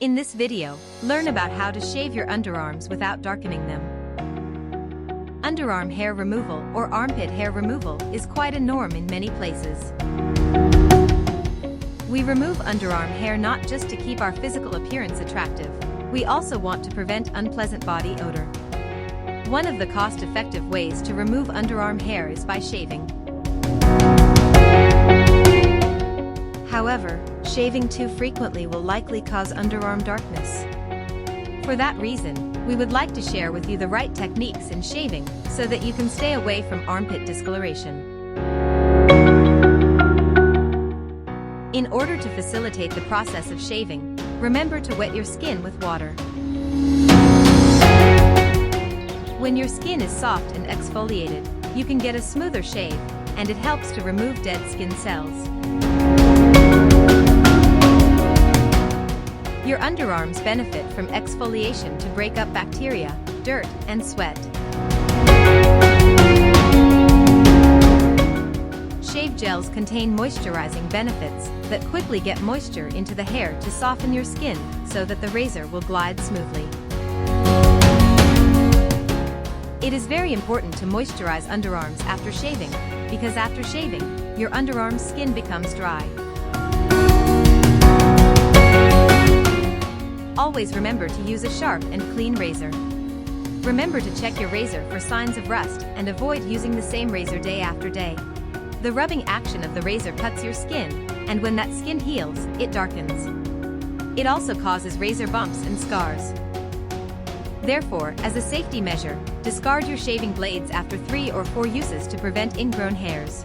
In this video, learn about how to shave your underarms without darkening them. Underarm hair removal or armpit hair removal is quite a norm in many places. We remove underarm hair not just to keep our physical appearance attractive, we also want to prevent unpleasant body odor. One of the cost-effective ways to remove underarm hair is by shaving. However, shaving too frequently will likely cause underarm darkness. For that reason, we would like to share with you the right techniques in shaving so that you can stay away from armpit discoloration. In order to facilitate the process of shaving, remember to wet your skin with water. When your skin is soft and exfoliated, you can get a smoother shave, and it helps to remove dead skin cells. Your underarms benefit from exfoliation to break up bacteria, dirt, and sweat. Shave gels contain moisturizing benefits that quickly get moisture into the hair to soften your skin so that the razor will glide smoothly. It is very important to moisturize underarms after shaving, because after shaving, your underarm skin becomes dry. Always remember to use a sharp and clean razor. Remember to check your razor for signs of rust and avoid using the same razor day after day. The rubbing action of the razor cuts your skin, and when that skin heals, it darkens. It also causes razor bumps and scars. Therefore, as a safety measure, discard your shaving blades after 3 or 4 uses to prevent ingrown hairs.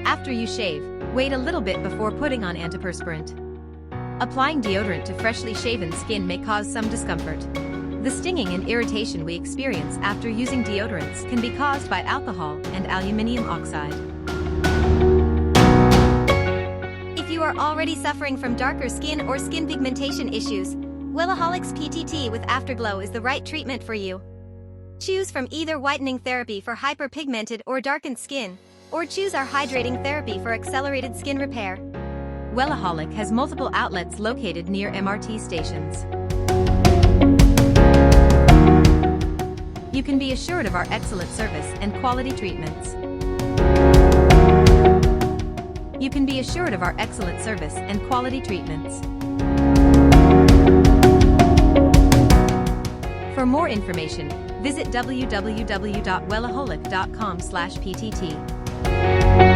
After you shave, wait a little bit before putting on antiperspirant. Applying deodorant to freshly shaven skin may cause some discomfort. The stinging and irritation we experience after using deodorants can be caused by alcohol and aluminium oxide. If you are already suffering from darker skin or skin pigmentation issues, Wellaholic's PTT with AfterGlow is the right treatment for you. Choose from either whitening therapy for hyperpigmented or darkened skin, or choose our hydrating therapy for accelerated skin repair. Wellaholic has multiple outlets located near MRT stations. You can be assured of our excellent service and quality treatments. You can be assured of our excellent service and quality treatments. For more information, visit www.wellaholic.com/ptt.